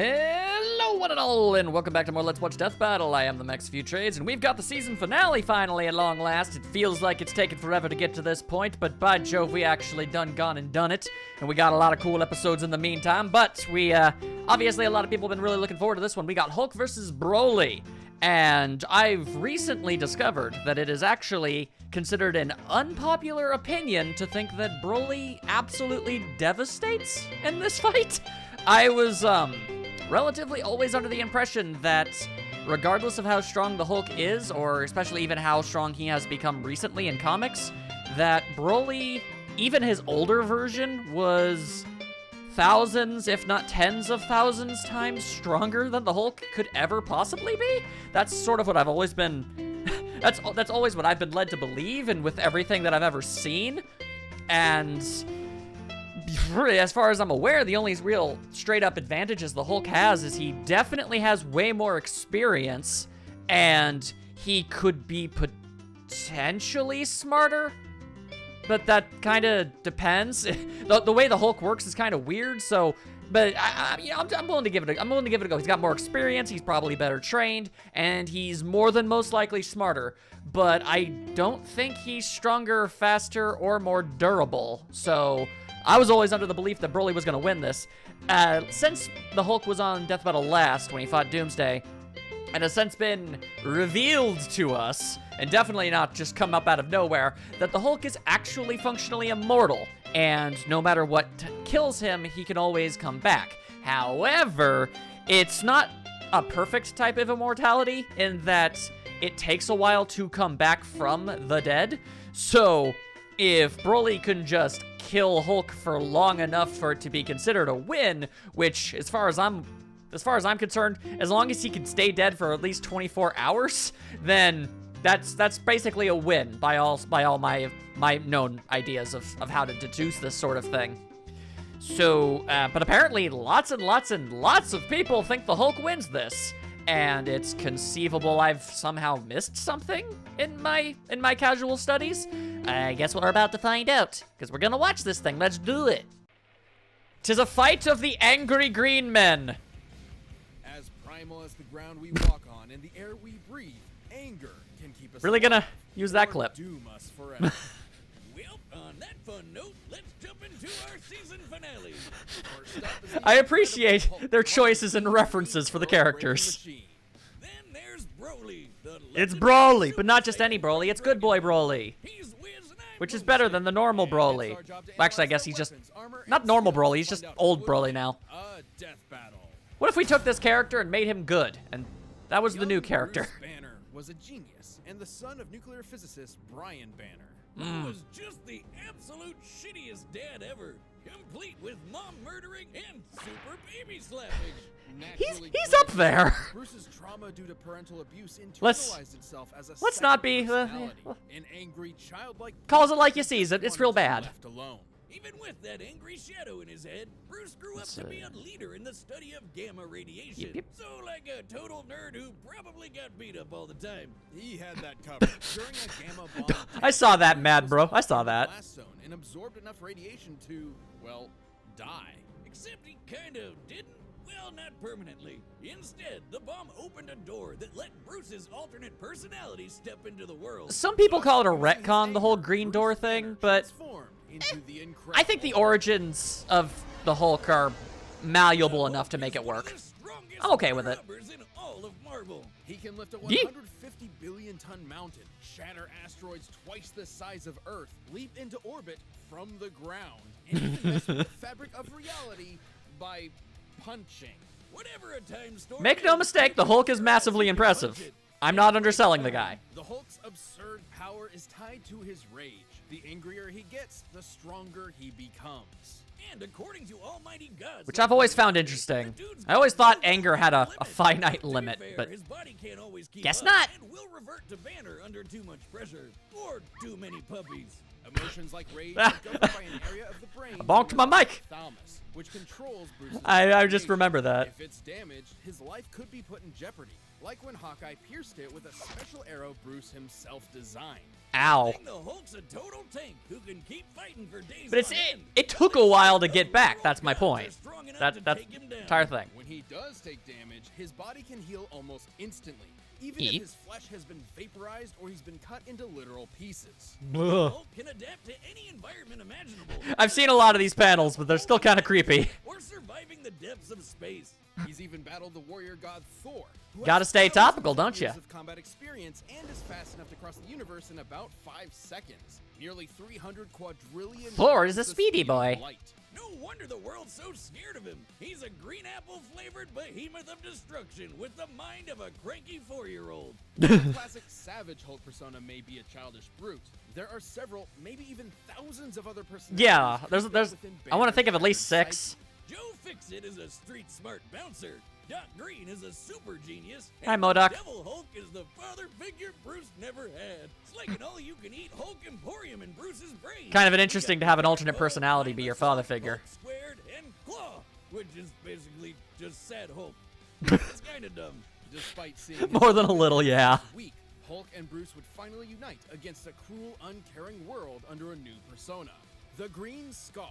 Hello one and all, and welcome back to more Let's Watch Death Battle. I am the Max Futrades, and we've got the season finale finally at long last. It feels like it's taken forever to get to this point, but by Jove, we actually gone and done it. And we got a lot of cool episodes in the meantime, but we, obviously a lot of people have been really looking forward to this one. We got Hulk versus Broly, and I've recently discovered that it is actually considered an unpopular opinion to think that Broly absolutely devastates in this fight. I was, relatively always under the impression that regardless of how strong the Hulk is, or especially even how strong he has become recently in comics, that Broly, even his older version, was thousands, if not tens of thousands times stronger than the Hulk could ever possibly be. That's sort of what I've always been, that's always what I've been led to believe, and with everything that I've ever seen. And as far as I'm aware, the only real straight-up advantages the Hulk has is he definitely has way more experience, and he could be potentially smarter, but that kind of depends. The way the Hulk works is kind of weird, so, but I'm willing to give it a go. He's got more experience, he's probably better trained, and he's more than most likely smarter, but I don't think he's stronger, faster, or more durable, so I was always under the belief that Broly was going to win this. Since the Hulk was on Death Battle last, when he fought Doomsday, it has since been revealed to us, and definitely not just come up out of nowhere, that the Hulk is actually functionally immortal, and no matter what kills him, he can always come back. However, it's not a perfect type of immortality, in that it takes a while to come back from the dead. So if Broly can just kill Hulk for long enough for it to be considered a win, which, as far as I'm concerned, as long as he can stay dead for at least 24 hours, then that's basically a win by all my known ideas of how to deduce this sort of thing. So, but apparently lots and lots and lots of people think the Hulk wins this, and it's conceivable I've somehow missed something in my casual studies. I guess we're about to find out, because we're gonna watch this thing. Let's do it. 'Tis a fight of the angry green men. As primal as the ground we walk on and the air we breathe, anger can keep us Really gonna use that clip. Doom us forever. Well, on that fun note, let's jump into our season finale. First up is the I appreciate incredible their Hulk choices and Broly, references for the Earth-breaking characters. machine. Then there's Broly, the It's legendary Broly, but not Super just any Saiyan Broly, it's good boy Dragon. Broly. He's Wiz and I'm Which is Bullshit. better than the normal And Broly. it's our job to Well, actually, I analyze guess their he's just, weapons, armor, not and normal skills Broly, to he's just find out old who Broly wins now. A death battle. What if we took this character and made him good? And that was the new Young character. Bruce Banner was a genius and the son of nuclear physicist Brian Banner. Who was just the absolute shittiest dad ever, complete with mom murdering and super baby slapping. Naturally He's up there. Bruce's trauma due to parental abuse Let's- internalized itself as a let's second not be, personality, an angry, childlike. Calls it Bruce like you that see, just it's real wanted to be bad. left alone. Even with that angry shadow in his head, Bruce grew up to be a leader in the study of gamma radiation. Yep. So like a total nerd who probably got beat up all the time. He had that covered during a gamma bomb. I saw that, mad bro. was I saw caught in the that. blast zone and absorbed enough radiation to, well, die. Except he kind of didn't. Well, not permanently. Instead, the bomb opened a door that let Bruce's alternate personality step into the world. Some people call it a retcon, the whole green door thing, but I think the origins of the Hulk are malleable enough to make it work. I'm okay with it. In all of Marvel. He can lift a Yeet. 150 billion ton mountain, shatter asteroids twice the size of Earth, leap into orbit from the ground, and even mess with the fabric of reality by punching. Whatever a time storm Make no is, mistake, the Hulk is massively impressive. I'm not underselling the guy. The Hulk's absurd power is tied to his rage. The angrier he gets, the stronger he becomes. And according to almighty gods, Which I've always found interesting. I always thought anger had a finite limit, To be fair, but his body can't always keep guess up not. And will revert to Banner under too much pressure or too many puppies. Emotions like rage are governed by an area of the brain. I bonked my mic. Thalamus, which controls Bruce's I just rage. remember that. If it's damaged, his life could be put in jeopardy, like when Hawkeye pierced it with a special arrow Bruce himself designed. Ow. The Hulk's a total tank who can keep fighting for days But on end. it took a while to get back, that's my Gods are point. strong enough That's to the take him down. entire thing. When he does take damage, his body can heal almost instantly, even Eep. if his flesh has been vaporized or he's been cut into literal pieces. Hulk can adapt to any environment imaginable. I've seen a lot of these panels, but they're still kind of creepy. Or surviving the depths of space. He's even battled the warrior god Thor, who Gotta has stay thousands topical, of don't years ya? of combat experience and is fast enough to cross the universe in about 5 seconds. Nearly 300 quadrillion. Thor is a times the speedy speed of boy. light. No wonder the world's so scared of him. He's a green apple flavored behemoth of destruction with the mind of a cranky 4-year-old. The classic Savage Hulk persona may be a childish brute. There are several, maybe even thousands of other personalities. Yeah, there's within I want to think of at Banner's least shattered 6. Joe Fixit is a street smart bouncer. Doc Green is a super genius. Hi, and MODOK. Devil Hulk is the father figure Bruce never had. It's like an all-you-can-eat Hulk Emporium in Bruce's brain. Kind of an We interesting got to have an Hulk, alternate personality be your father Hulk figure. Squared and Claw, which is basically just sad Hulk. It's kind of dumb. Despite seeing More than a little, yeah. weak, Hulk and Bruce would finally unite against a cruel, uncaring world under a new persona, the Green Scar.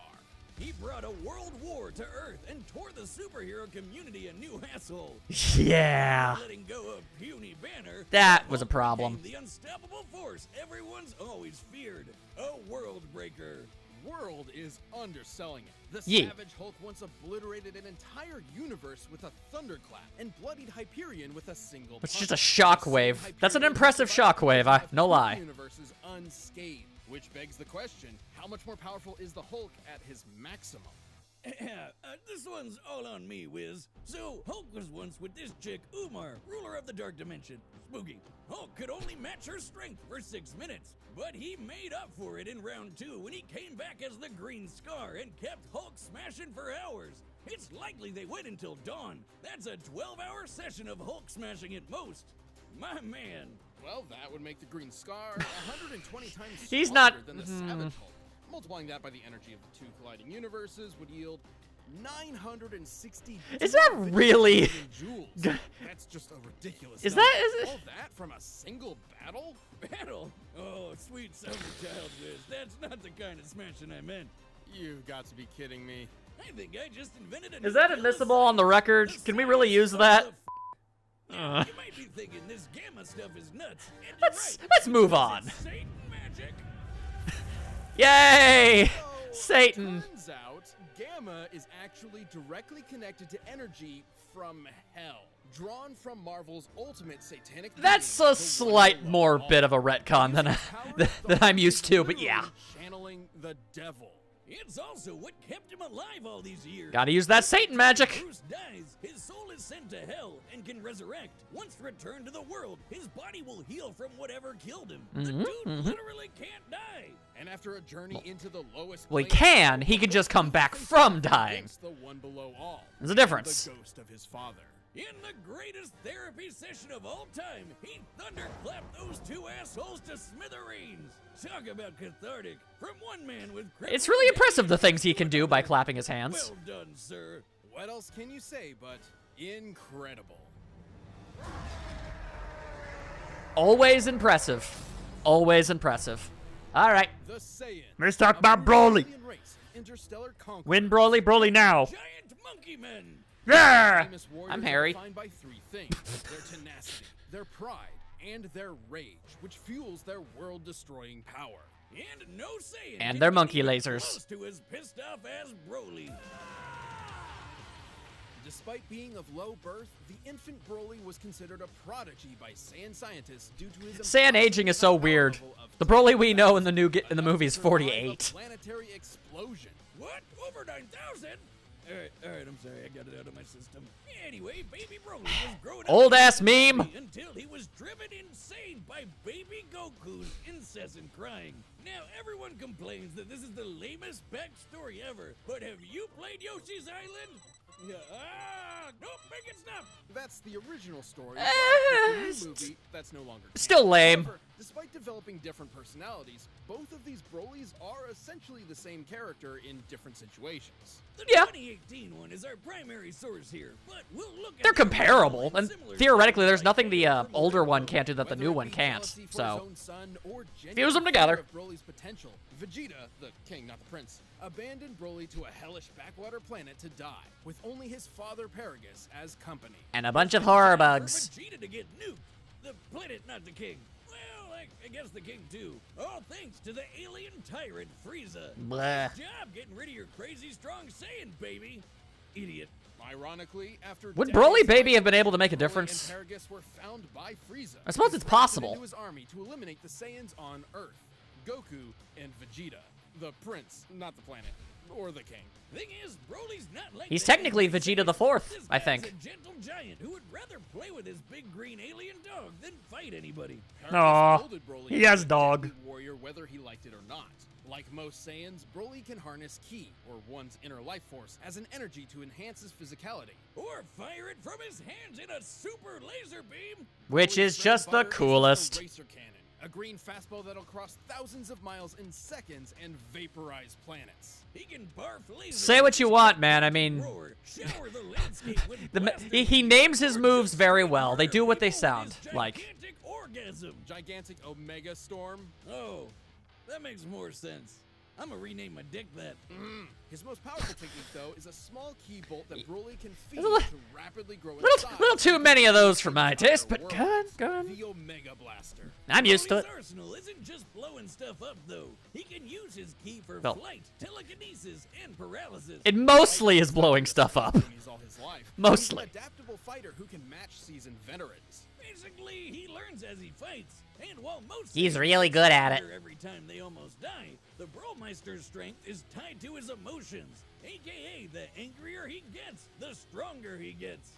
He brought a world war to Earth and tore the superhero community a new asshole. Yeah. Letting go of puny Banner, That was a Hulk problem. became the unstoppable force everyone's always feared. A world breaker. World is underselling it. The Yee. Savage Hulk once obliterated an entire universe with a thunderclap and bloodied Hyperion with a single It's punch. just a shockwave. Hyperion That's an impressive shockwave, no lie. Universes unscathed, which begs the question: how much more powerful is the Hulk at his maximum? This one's all on me, Wiz. So, Hulk was once with this chick, Umar, ruler of the Dark Dimension. Spooky. Hulk could only match her strength for 6 minutes, but he made up for it in round 2 when he came back as the Green Scar and kept Hulk smashing for hours. It's likely they went until dawn. That's a 12-hour session of Hulk smashing at most. My man. Well, that would make the Green Scar 120 times He's stronger not- than the Savage Hulk. Multiplying that by the energy of the 2 colliding universes would yield 960 Is that really- billion joules. That's just a ridiculous Is number. that- is it- All that from a single battle? Battle? Oh, sweet summer child, Wiz. That's not the kind of smashing I meant. You've got to be kidding me. I think I just invented a Is new that field of admissible on the science. record? The Can we really science use of that? the Now, Uh. you might be thinking this gamma stuff is nuts. And you're Let's right. let's move This on. is Satan magic. Yay! So, Satan. Turns out, gamma is actually directly connected to energy from hell, drawn from Marvel's ultimate satanic. That's being, a the slight one more all. bit of a retcon than Using powers, the than I'm Hulk used is to, but literally yeah. channeling the devil. It's also what kept him alive all these years. Gotta use that Satan magic. Bruce dies, his soul is sent to hell and can resurrect. Once returned to the world, his body will heal from whatever killed him. The dude literally can't die. And after a journey into the lowest Well, he place, can. He can just come back from dying. against the one below all. There's a difference. The ghost of his father. In the greatest therapy session of all time, he thunderclapped those 2 assholes to smithereens. Talk about cathartic. From one man with It's really impressive the things he can do by clapping his hands. Well done, sir. What else can you say but incredible? Always impressive. Always impressive. All right. The Saiyan. Let's talk a about brutal Broly. alien race, interstellar conquerors. Win Broly, Broly now. Giant monkey men. Yeah. Famous warriors I'm are Harry. defined by 3 things: their tenacity, their pride, and their rage, which fuels their world-destroying power. And no Saiyan And can their get monkey even lasers. close to as pissed off as Broly. Despite being of low birth, the infant Broly was considered a prodigy by Saiyan scientists due to his Saiyan aging is so impossible weird. level of The Broly we know in the enough movie is to survive a 48. planetary explosion. What? Over 9,000? Alright, I'm sorry, I got it out of my system. Anyway, baby Broly was growing up Old ass meme. until he was driven insane by baby Goku's incessant crying. Now, everyone complains that this is the lamest backstory ever, but have you played Yoshi's Island? Yeah, nope, make it stop. That's the original story. Eh, but with it's the new movie, that's no longer still canon. lame. However, despite developing different personalities, both of these Brolys are essentially the same character in different situations. The Yeah. 2018 one is our primary source here, but we'll look at They're the comparable, original and similar theoretically, there's stories nothing the like older one can't do that the Whether new it one be can't. jealousy for his So own son or fuse genuine them together. fear of Broly's potential, Vegeta, the king, not the prince, abandoned Broly to a hellish backwater planet to die. With only his father Paragus as company. And a bunch of horror For bugs. Vegeta to get nuked. The planet, not the king. Well, I guess the king too. All thanks to the alien tyrant Frieza. Blah. Good job getting rid of your crazy strong Saiyan, baby. Idiot. Ironically, after Would decades Broly of Baby have been able to fighting, make a Broly difference? and Paragus were found by Frieza. I suppose He it's drafted possible. into his army to eliminate the Saiyans on Earth, Goku and Vegeta, the prince, not the planet, or the king. Thing is, Broly's not like He's the technically angry Vegeta the Saiyan. Fourth, This I guy's think. a gentle giant who would rather play with his big green alien dog than fight anybody. Paragus Aw, molded Broly he into has a dog. deadly warrior whether he liked it or not. Like most Saiyans, Broly can harness Ki, or one's inner life force, as an energy to enhance his physicality. Or fire it from his hands in a super laser beam. Which is Broly's just the bread and butter is coolest. the Racer Cannon, a green fastball that'll cross thousands of miles in seconds and vaporize planets. He can barf lasers. Say what you want, man. I mean, Roar, shower the landscape with he names his moves very well. They do what they sound like. Gigantic orgasm. Gigantic Omega Storm. Oh, that makes more sense. I'm gonna rename my dick that. His most powerful technique, though, is a small key bolt that Broly can feed There's a li- to rapidly grow in size. Little too many of those for my and conquer taste, but worlds. good, good. The Omega Blaster. I'm used to Broly's it. arsenal isn't just blowing stuff up, though. He can use his key for Well. flight, telekinesis, and paralysis. It mostly is blowing stuff up. He's all his life. Mostly. He's an adaptable fighter who can match seasoned veterans. Basically, he learns as he fights. And while most He's Saiyans really good at it. surrender every time they almost die, the Brawlmeister's strength is tied to his emotions. AKA, the angrier he gets, the stronger he gets.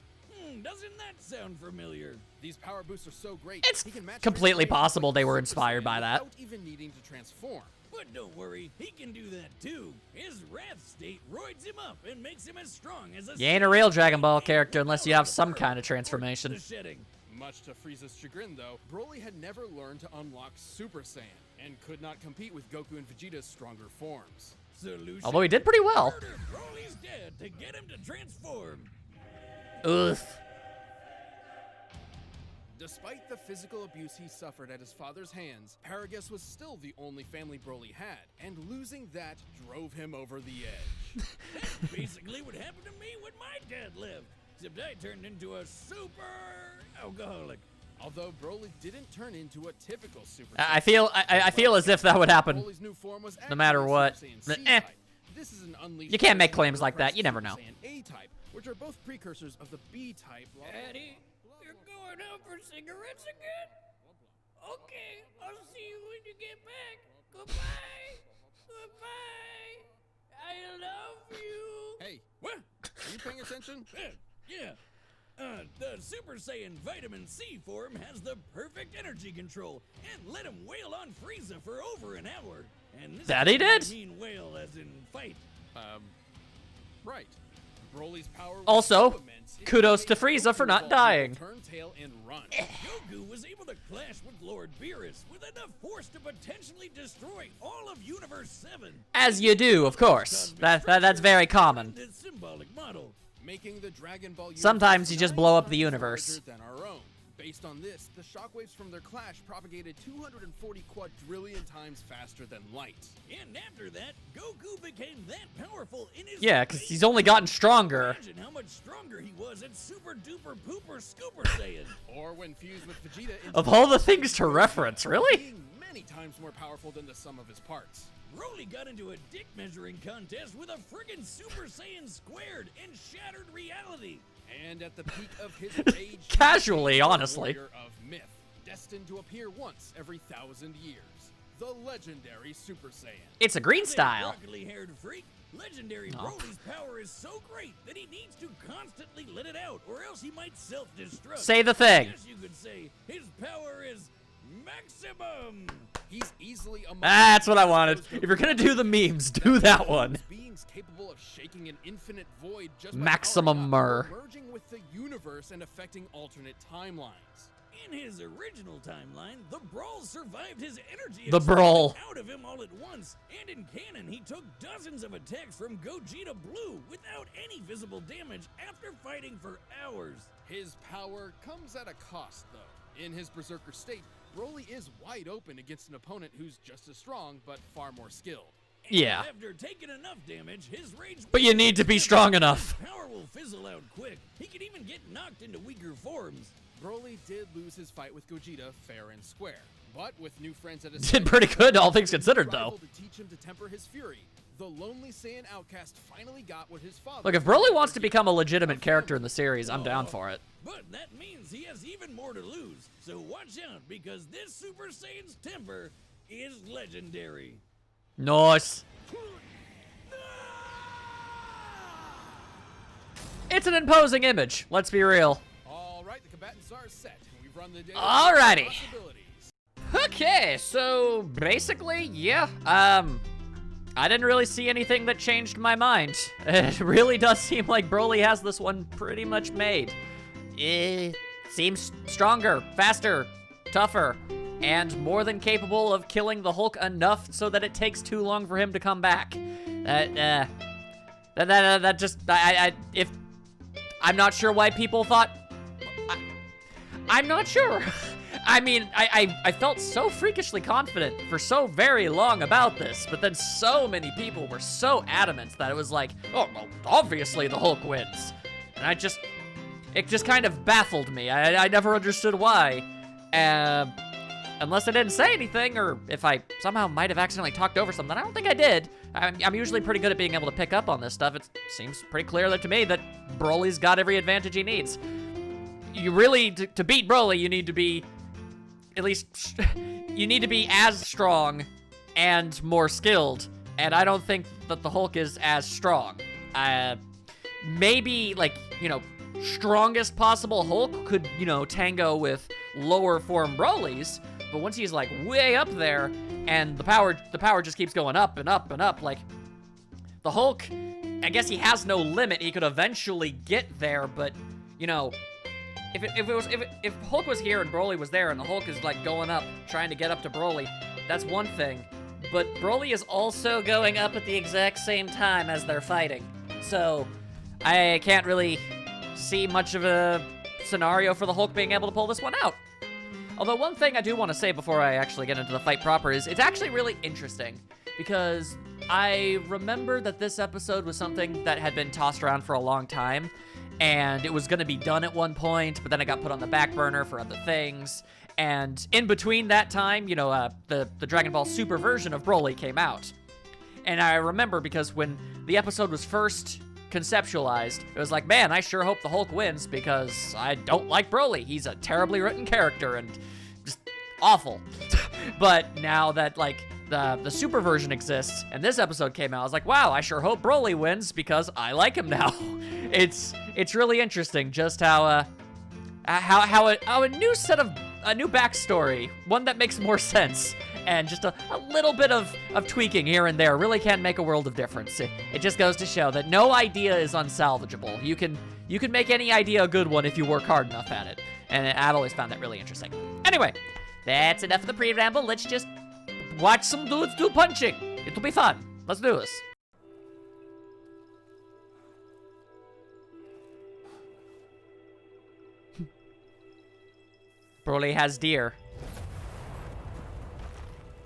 Doesn't that sound familiar? These power boosts are so great. It's he can match completely transformations possible like they were Super inspired Saiyan by that. Without even needing to transform. But don't worry, he can do that too. His wrath state roids him up and makes him as strong as a You ain't a real Dragon Ball Saiyan character unless you have some without kind of the transformation. The shedding. Much to Frieza's chagrin, though, Broly had never learned to unlock Super Saiyan and could not compete with Goku and Vegeta's stronger forms. Solution. Although he did pretty well. Murder Broly's dad to get him to transform. Ugh. Despite the physical abuse he suffered at his father's hands, Paragus was still the only family Broly had, and losing that drove him over the edge. That's basically what happened to me when my dad lived. Except I turned into a super alcoholic. Although Broly didn't turn into a typical Super I Saiyan. feel as if that would happen. Broly's new form was no matter actually what. Super Saiyan But, C-type. This is an unleashed You can't make version claims of the like that. repressed You never Super know. Saiyan A-type, which are both precursors of the B-type. Daddy, you're going out for cigarettes again? Okay, I'll see you when you get back. Goodbye. Goodbye. I love you. Hey, What? are you paying attention? Yeah. The Super Saiyan Vitamin C form has the perfect energy control and let him wail on Frieza for over an hour. And this That he time I did? mean wail as in fight. Right. Broly's power was Also, so immense, it kudos to made Frieza Goku for not evolve dying. into a Turn tail and run. Goku was able to clash with Lord Beerus with enough force to potentially destroy all of Universe 7. As you do, of course. That's very common. This symbolic model. Making the Dragon Ball universe Sometimes you just 9 blow up the times universe. larger than our own. Based on this, the shockwaves from their clash propagated 240 quadrillion times faster than light. And after that, Goku became that powerful in his Yeah, because he's only gotten stronger. Imagine how much stronger he was at Super Duper Pooper Scooper Saiyan. Or when fused with Vegeta into Of all the things to reference, really? being many times more powerful than the sum of his parts. Broly got into a dick measuring contest with a friggin' Super Saiyan squared and shattered reality. And at the peak of his rage, Casually, he became the honestly. warrior of myth, destined to appear once every 1,000 years. The legendary Super Saiyan. It's a green That style. broccoli-haired freak, legendary Oh. Broly's power is so great that he needs to constantly let it out, or else he might self-destruct. Say the thing. I guess you could say his power is maximum. He's easily among That's what I the wanted. most If you're gonna do the memes, do that one. beings capable of shaking an infinite void just by Maximum powering up, Mur. merging with the universe and affecting alternate timelines. In his original timeline, the Brawl survived his energy The Brawl. extracted out of him all at once, and in canon, he took dozens of attacks from Gogeta Blue without any visible damage after fighting for hours. His power comes at a cost, though. In his berserker state, Broly is wide open against an opponent who's just as strong, but far more skilled. Yeah. After taking enough damage, his rage. But you need to be strong enough. Power will fizzle morphed into weaker forms. Broly did lose his fight with Gogeta fair and square, but with new friends at his Did pretty good, all things considered, rival though. to teach him to temper his fury, the lonely Saiyan outcast finally got what his father. Look, if Broly wants to become a legitimate character in the series, I'm down for it. But that means he has even more to lose. So watch out, because this Super Saiyan's temper is legendary. Nice. It's an imposing image, let's be real. All right, the combatants are set. We've run the day. Alrighty. Possibilities. Okay, so basically, yeah, I didn't really see anything that changed my mind. It really does seem like Broly has this one pretty much made. It seems stronger, faster, tougher, and more than capable of killing the Hulk enough so that it takes too long for him to come back. That just, if, I'm not sure why people thought, I'm not sure. I mean, I felt so freakishly confident for so very long about this, but then so many people were so adamant that it was like, oh, well, obviously the Hulk wins. And it just kind of baffled me. I never understood why. Unless I didn't say anything, or if I somehow might have accidentally talked over something. I don't think I did. I'm usually pretty good at being able to pick up on this stuff. It seems pretty clear to me that Broly's got every advantage he needs. You really, to beat Broly, you need to be, at least, you need to be as strong and more skilled. And I don't think that the Hulk is as strong. Maybe, like, you know, strongest possible Hulk could, you know, tango with lower form Broly's. But once he's like way up there, and the power just keeps going up and up and up, like the Hulk, I guess he has no limit. He could eventually get there, but you know, if Hulk was here and Broly was there, and the Hulk is like going up, trying to get up to Broly, that's one thing. But Broly is also going up at the exact same time as they're fighting, so I can't really see much of a scenario for the Hulk being able to pull this one out. Although one thing I do want to say before I actually get into the fight proper is it's actually really interesting, because I remember that this episode was something that had been tossed around for a long time, and it was going to be done at one point, but then it got put on the back burner for other things. And in between that time, you know, the Dragon Ball Super version of Broly came out. And I remember because when the episode was first conceptualized, it was like, man, I sure hope the Hulk wins, because I don't like Broly. He's a terribly written character and just awful. But now that like the super version exists and this episode came out, I was like, wow, I sure hope Broly wins because I like him now. It's really interesting just how a new set of a new backstory, one that makes more sense, and just a little bit of tweaking here and there really can make a world of difference. It just goes to show that no idea is unsalvageable. You can make any idea a good one if you work hard enough at it. And I've always found that really interesting. Anyway, that's enough of the pre-ramble. Let's just watch some dudes do punching. It'll be fun. Let's do this. Broly has deer.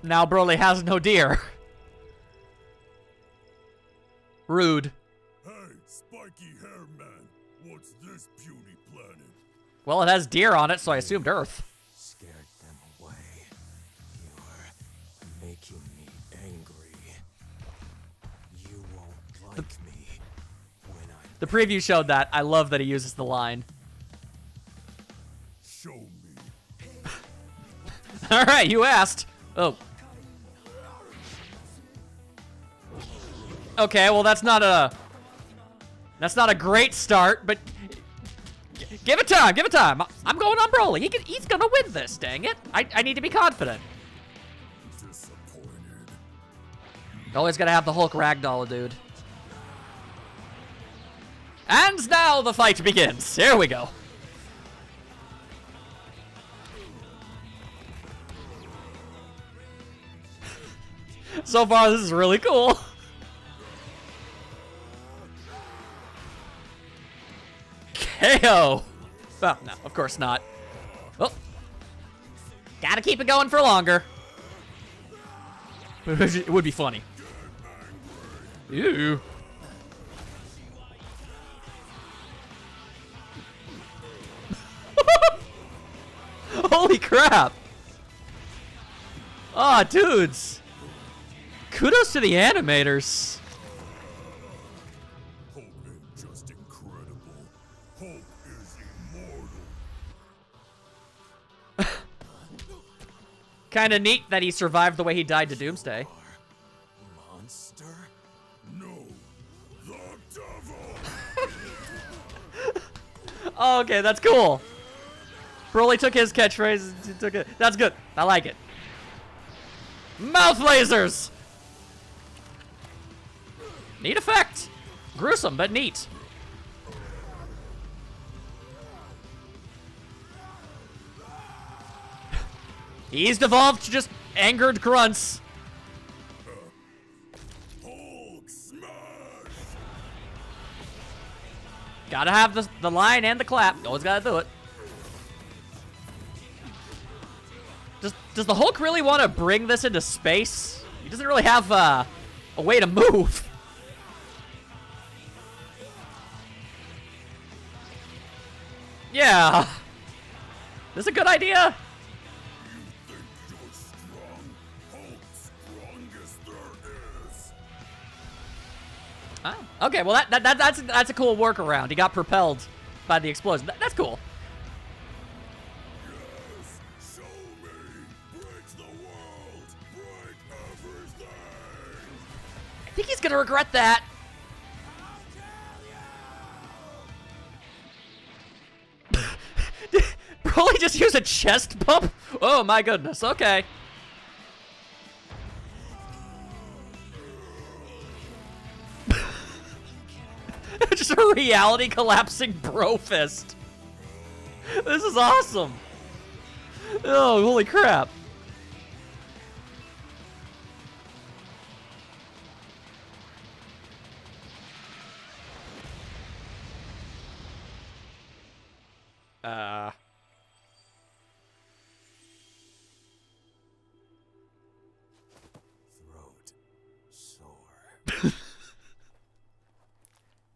Now Broly has no deer. Rude. Hey, spiky hair man, what's this beauty planet? Well, it has deer on it, so I assumed Earth. Scared them away. You're making me angry. You won't like me when I The preview showed that. I love that he uses the line. show me. All right, you asked. Oh. Okay, well that's not a great start, but give it time, give it time. I'm going on Broly. He's gonna win this, dang it. I need to be confident. Disappointed. Always gotta have the Hulk ragdoll, dude. And now the fight begins. Here we go. So far, this is really cool. KO. Oh, no, of course not. Oh. Gotta keep it going for longer. It would be funny. Ew. Holy crap! Aw, dudes! Kudos to the animators. Hulk ain't just incredible. Hulk is immortal. Kinda neat that he survived the way he died to Doomsday. Monster? No. The devil! Oh, okay, that's cool. Broly took his catchphrase. He took it. That's good. I like it. Mouth lasers! Neat effect. Gruesome, but neat. He's devolved to just angered grunts. Hulk smash! Gotta have the line and the clap. Always gotta do it. Does the Hulk really want to bring this into space? He doesn't really have a way to move. Yeah. This is a good idea. You think you're strong? Hulk's strongest there is. Oh, okay, well that's a cool workaround. He got propelled by the explosion. That's cool. Yes, show me. Break the world. Break everything. I think he's gonna regret that. Broly just used a chest bump? Oh my goodness, okay. Just a reality collapsing bro fist. This is awesome. Oh, holy crap. Throat sore.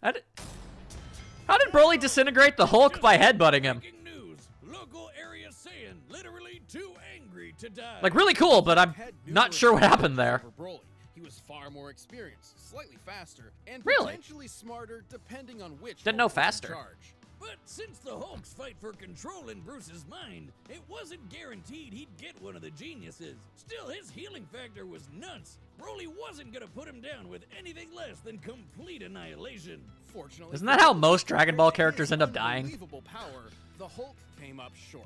How did Broly disintegrate the Hulk by headbutting him? Breaking news. Local area Saiyan literally too angry to die. Like, really cool, but I'm Had not numerous sure what happened there. over Broly. He was far more experienced, slightly faster, and Really? potentially smarter depending on which Didn't know Hulk was in faster. charge. But since the Hulk's fight for control in Bruce's mind, it wasn't guaranteed he'd get one of the geniuses. Still, his healing factor was nuts. Broly wasn't gonna put him down with anything less than complete annihilation. Fortunately, Isn't that how most Dragon Ball characters end up dying? Unbelievable power. The Hulk came up short.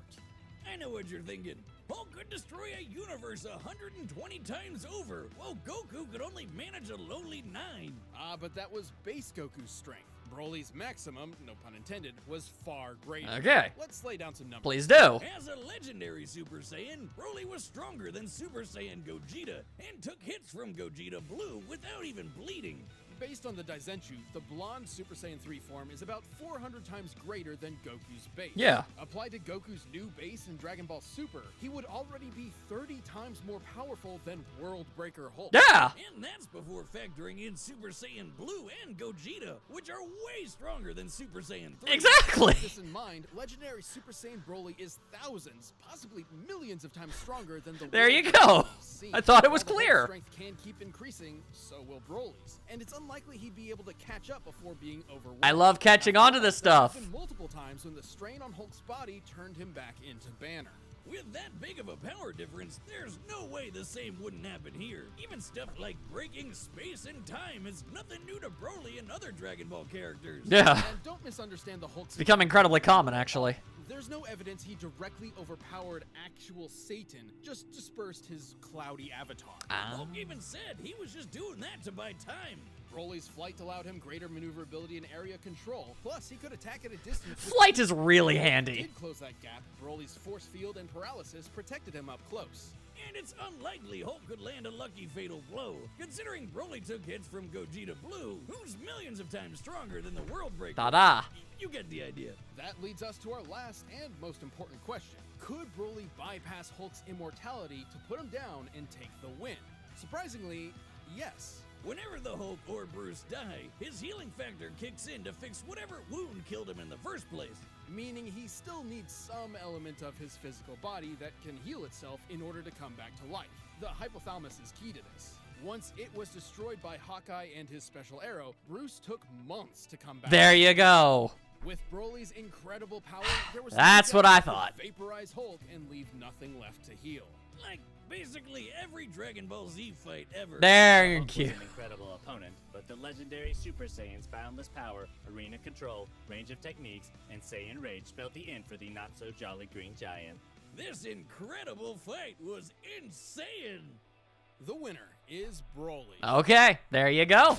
I know what you're thinking. Hulk could destroy a universe 120 times over, while Goku could only manage a lowly 9. But that was base Goku's strength. Broly's maximum, no pun intended, was far greater. Okay. Let's lay down some numbers. Please do. As a legendary Super Saiyan, Broly was stronger than Super Saiyan Gogeta and took hits from Gogeta Blue without even bleeding. Based on the Daizenshuu, the blonde Super Saiyan 3 form is about 400 times greater than Goku's base. Yeah. Applied to Goku's new base in Dragon Ball Super, he would already be 30 times more powerful than World Breaker Hulk. Yeah. And that's before factoring in Super Saiyan Blue and Gogeta, which are way stronger than Super Saiyan 3. Exactly. With this in mind, legendary Super Saiyan Broly is thousands, possibly millions of times stronger than the There you world go. we've seen. I thought it was While the clear. Hulk's strength can keep increasing, so will Broly's. And it's unlikely he'd be able to catch up before being overwhelmed. I love catching on to this There have stuff. been multiple times when the strain on Hulk's body turned him back into Banner. With that big of a power difference, there's no way the same wouldn't happen here. Even stuff like breaking space and time is nothing new to Broly and other Dragon Ball characters. Yeah. And don't misunderstand the Hulk's It's become incredibly common, actually. There's no evidence he directly overpowered actual Satan, just dispersed his cloudy avatar. Hulk even said he was just doing that to buy time. Broly's flight allowed him greater maneuverability and area control. Plus, he could attack at a distance. which Flight is really handy. did close that gap. Broly's force field and paralysis protected him up close. And it's unlikely Hulk could land a lucky fatal blow, considering Broly took hits from Gogeta Blue, who's millions of times stronger than the World Breaker. Ta-da. You get the idea. That leads us to our last and most important question. Could Broly bypass Hulk's immortality to put him down and take the win? Surprisingly, yes. Whenever the Hulk or Bruce die, his healing factor kicks in to fix whatever wound killed him in the first place. Meaning he still needs some element of his physical body that can heal itself in order to come back to life. The hypothalamus is key to this. Once it was destroyed by Hawkeye and his special arrow, Bruce took months to come back. There you go. With Broly's incredible power, there was That's no what doubt I he could thought. Vaporize Hulk and leave nothing left to heal. Like, basically every Dragon Ball Z fight ever. Thank Hulk you. was an incredible opponent, but the legendary Super Saiyan's boundless power, arena control, range of techniques, and Saiyan rage spelled the end for the not-so-jolly Green Giant. This incredible fight was insane. The winner is Broly. Okay, there you go.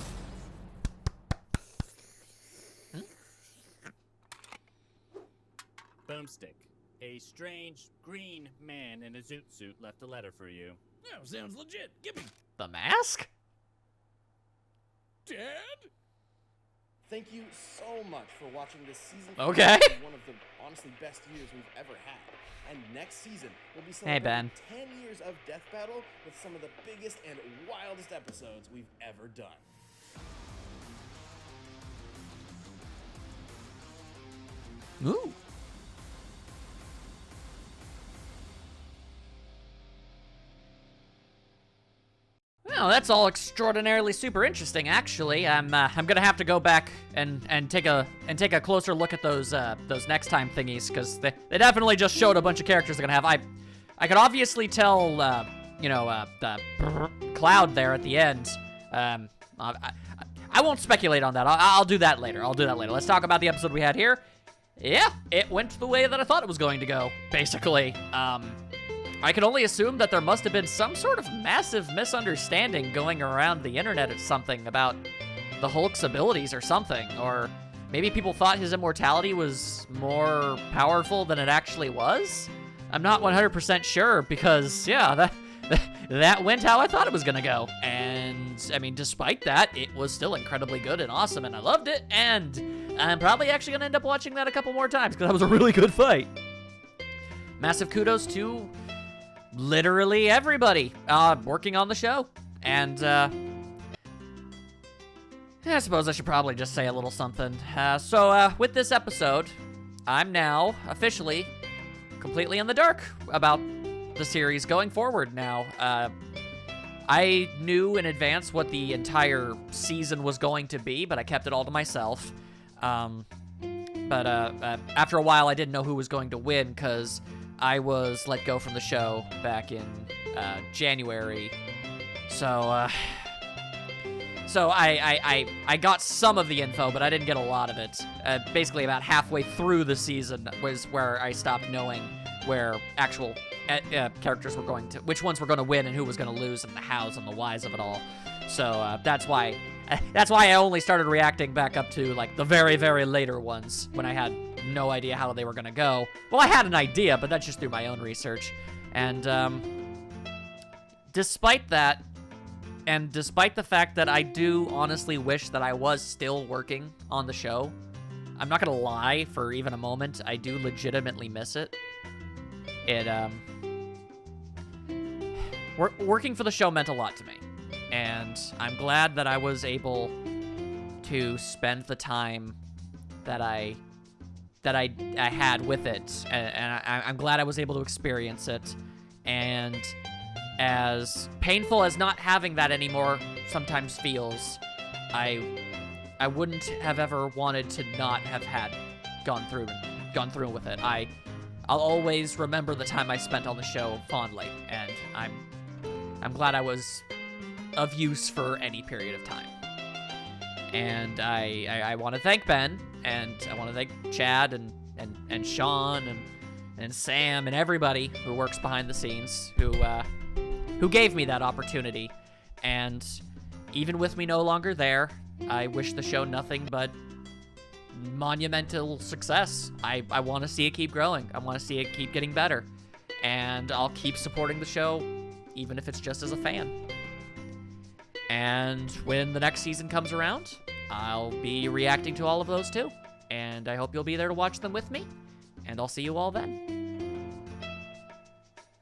Boomstick. A strange green man in a zoot suit left a letter for you. Oh, sounds legit. Gimme. The mask? Dad? Thank you so much for watching this season. Okay. One of the honestly best years we've ever had. And next season, we'll be Hey, celebrating Ben. 10 years of Death Battle with some of the biggest and wildest episodes we've ever done. Ooh. Well, that's all extraordinarily super interesting. Actually, I'm gonna have to go back and take a closer look at those next time thingies, because they definitely just showed a bunch of characters they're gonna have. I could obviously tell the Cloud there at the end. I won't speculate on that. I'll do that later. Let's talk about the episode we had here. Yeah, it went the way that I thought it was going to go, basically. I can only assume that there must have been some sort of massive misunderstanding going around the internet or something about the Hulk's abilities or something. Or maybe people thought his immortality was more powerful than it actually was? I'm not 100% sure because, yeah, that went how I thought it was gonna go. And, I mean, despite that, it was still incredibly good and awesome, and I loved it, and I'm probably actually gonna end up watching that a couple more times, because that was a really good fight. Massive kudos to literally everybody working on the show. And, I suppose I should probably just say a little something. So, with this episode, I'm now officially completely in the dark about the series going forward now. I knew in advance what the entire season was going to be, but I kept it all to myself. But after a while, I didn't know who was going to win because I was let go from the show back in January. So I got some of the info, but I didn't get a lot of it. Basically, about halfway through the season was where I stopped knowing where actual characters were going to, which ones were going to win and who was going to lose, and the hows and the whys of it all. So that's why I only started reacting back up to like the very, very later ones when I had no idea how they were going to go. Well, I had an idea, but that's just through my own research. And despite that, and despite the fact that I do honestly wish that I was still working on the show, I'm not gonna lie, for even a moment, I do legitimately miss it. Working for the show meant a lot to me, and I'm glad that I was able to spend the time that I had with it, and I'm glad I was able to experience it. And as painful as not having that anymore sometimes feels, I wouldn't have ever wanted to not have gone through with it. I'll always remember the time I spent on the show fondly, and I'm glad I was of use for any period of time. And I want to thank Ben, and I want to thank Chad and Sean and Sam and everybody who works behind the scenes who gave me that opportunity. And even with me no longer there, I wish the show nothing but monumental success. I want to see it keep growing. I want to see it keep getting better. And I'll keep supporting the show, even if it's just as a fan. And when the next season comes around, I'll be reacting to all of those too. And I hope you'll be there to watch them with me. And I'll see you all then.